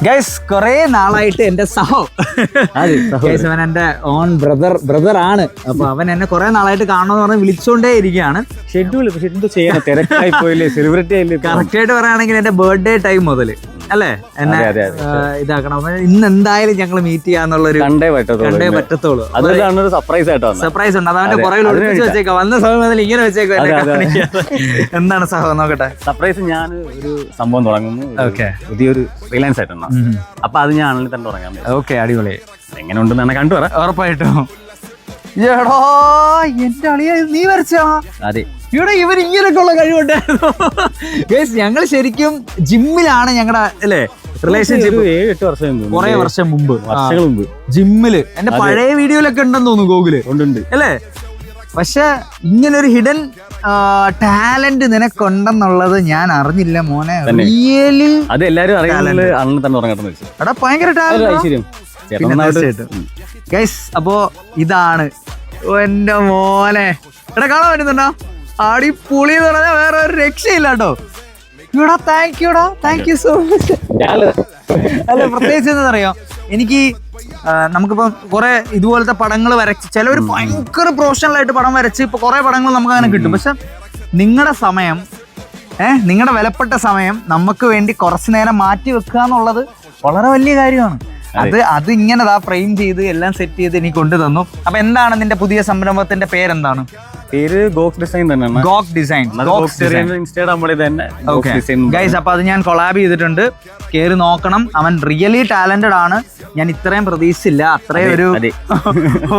Guys കുറെ നാളായിട്ട് എന്റെ അവൻ എന്റെ ഓൺ ബ്രദർ ആണ്. അപ്പൊ അവൻ എന്നെ കുറെ നാളായിട്ട് കാണണമെന്ന് പറഞ്ഞ് വിളിച്ചോണ്ടേ ഇരിക്കുകയാണ്. ഷെഡ്യൂൾ തിരക്കായി പോയില്ലേ, സെലിബ്രിറ്റി ആയില്ലേ. കറക്റ്റ് ആയിട്ട് പറയുകയാണെങ്കിൽ എന്റെ ബർത്ത്ഡേ ടൈം മുതല് അല്ലേ എന്നെ ഇതാക്കണം. ഇന്ന് എന്തായാലും ഞങ്ങൾ മീറ്റ് ചെയ്യാന്നുള്ളൊരു കണ്ടേ പറ്റത്തുള്ളൂ. സർപ്രൈസ് ഉണ്ട്. അത് അവന്റെ പുറകിൽ ഒളിപ്പിച്ച് വെച്ചേക്കാം. വന്ന സമയം മുതൽ ഇങ്ങനെ വെച്ചേക്കാം. എന്താണ് സഹോ നോക്കട്ടെ സർപ്രൈസ്? ഞാൻ ഒരു സംഭവം തുടങ്ങുന്നു, പുതിയൊരു ഫ്രീലാൻസ് ആയിട്ടുണ്ട്. അപ്പൊ അത് ഞാൻ ആണെങ്കിൽ തന്നെ തുടങ്ങാം. ഓക്കെ, അടിപൊളി. എങ്ങനെ ഉണ്ടെന്ന് കണ്ടു പറ. ഉറപ്പായിട്ടും. എടോ എന്റെ അളിയ നീ വരച്ചാ? അതെ. ഇവിടെ ഇവർ ഇങ്ങനെയൊക്കെ ഉള്ള കഴിവുണ്ടായിരുന്നു. ഞങ്ങൾ ശരിക്കും ജിമ്മിലാണ് ഞങ്ങളുടെ അല്ലേ റിലേഷൻഷിപ്പ്. 7-8 വർഷം കുറെ വർഷം മുമ്പ് ജിമ്മില്. എന്റെ പഴയ വീഡിയോയിലൊക്കെ ഉണ്ടെന്ന് തോന്നുന്നു ഗൂഗിള് അല്ലേ. പക്ഷെ ഇങ്ങനൊരു ഹിഡൻ ടാലന്റ് നിനക്കുണ്ടെന്നുള്ളത് ഞാൻ അറിഞ്ഞില്ല മോനെ. റിയലി അത് എല്ലാരും അറിയാനുള്ള എടാ ഭയങ്കര ടാലന്റ്. ഗൈസ് അപ്പോ ഇതാണ് എന്റെ മോനെ. എടാ കാണാൻ പറ്റുന്നുണ്ടോ? അടിപൊളി എന്ന് പറഞ്ഞാൽ വേറെ ഒരു രക്ഷയില്ല കേട്ടോ. ഇവിടെ താങ്ക് യു സോ മച്ച്. അല്ല പ്രത്യേകിച്ച് എന്താണെന്നറിയാം, എനിക്ക് നമുക്കിപ്പം കുറെ ഇതുപോലത്തെ പടങ്ങൾ വരച്ച് ചിലവർ ഭയങ്കര പ്രൊഫഷണൽ ആയിട്ട് പടം വരച്ച് ഇപ്പൊ കുറെ പടങ്ങൾ നമുക്ക് അങ്ങനെ കിട്ടും. പക്ഷെ നിങ്ങളുടെ സമയം നിങ്ങളുടെ വിലപ്പെട്ട സമയം നമുക്ക് വേണ്ടി കുറച്ചു നേരം മാറ്റി വെക്കുക എന്നുള്ളത് വളരെ വലിയ കാര്യമാണ്. അത് ഇങ്ങനെ ഫ്രെയിം ചെയ്ത് എല്ലാം സെറ്റ് ചെയ്ത് എനിക്ക് കൊണ്ടു തന്നു. അപ്പൊ എന്താണ് നിന്റെ പുതിയ സംരംഭത്തിന്റെ പേരെന്താണ്? പേര് ഗോക്ക് ഡിസൈൻ തന്നെയാണ്. ഗോക്ക് ഡിസൈൻ. ഗൈസ് അപ്പൊ അത് ഞാൻ കൊളാബ് ചെയ്തിട്ടുണ്ട്. കേറി നോക്കണം. അവൻ റിയലി ടാലന്റഡ് ആണ്. ഞാൻ ഇത്രയും പ്രതീക്ഷിച്ചില്ല. അത്രയും ഒരു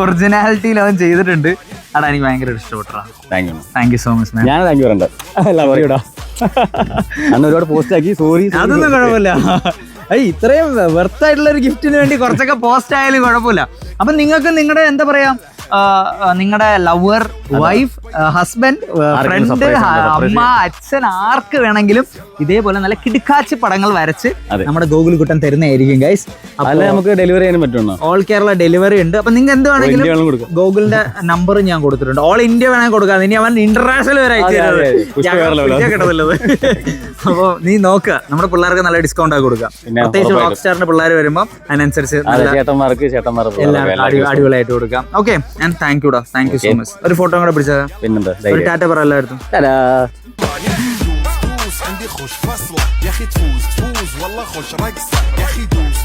ഒറിജിനാലിറ്റിയിൽ അവൻ ചെയ്തിട്ടുണ്ട്. അടാ എനിക്ക് ഭയങ്കര ഇഷ്ടപ്പെട്ടു. Thank you so much. ഞാൻ താങ്ക് യു പറയണ്ട. അന്ന് ഒരുപാട് പോസ്റ്റ് ആക്കി. സോറി. അതൊന്നും കുഴപ്പമില്ല. ഇത്രയും വെർത്ത് ആയിട്ടുള്ള ഒരു ഗിഫ്റ്റിന് വേണ്ടി കുറച്ചൊക്കെ പോസ്റ്റ് ആയാലും കുഴപ്പമില്ല. അപ്പൊ നിങ്ങൾക്ക് നിങ്ങളുടെ എന്താ പറയാ, നിങ്ങളുടെ ലവർ, വൈഫ്, ഹസ്ബൻഡ്, ഫ്രണ്ട്, അമ്മ, അച്ഛൻ, ആർക്ക് വേണമെങ്കിലും ഇതേപോലെ നല്ല കിടുക്കാച്ചി പടങ്ങൾ വരച്ച് നമ്മുടെ ഗൂഗിൾ കുട്ടൻ തരുന്നതായിരിക്കും ഗൈസ്. നമുക്ക് ഡെലിവറി ചെയ്യാൻ പറ്റുമോ? ഓൾ കേരള ഡെലിവറി ഉണ്ട്. അപ്പൊ നിങ്ങൾക്ക് എന്ത് വേണമെങ്കിലും ഗൂഗിളിന്റെ നമ്പർ ഞാൻ കൊടുത്തിട്ടുണ്ട്. ഓൾ ഇന്ത്യ വേണമെങ്കിൽ കൊടുക്കാം. ഇനി അവൻ ഇന്റർനാഷണൽ വരെ അയച്ചു. അപ്പൊ നീ നോക്കുക, നമ്മുടെ പിള്ളേർക്ക് നല്ല ഡിസ്കൗണ്ട് ആക്കി കൊടുക്കാം. പ്രത്യേകിച്ച് റോക്ക് സ്റ്റാറിന്റെ പിള്ളേർ വരുമ്പോൾ അതിനനുസരിച്ച് അടിപൊളിയായിട്ട് കൊടുക്കാം. Okay, and thank you so much. ഒരു ഫോട്ടോ കൂടെ പിടിച്ചാ ഒരു ടാറ്റ പറ എല്ലായിടത്തും. عندي خوش فصلة يا اخي تفوز والله خوش رقصة يا اخي دوس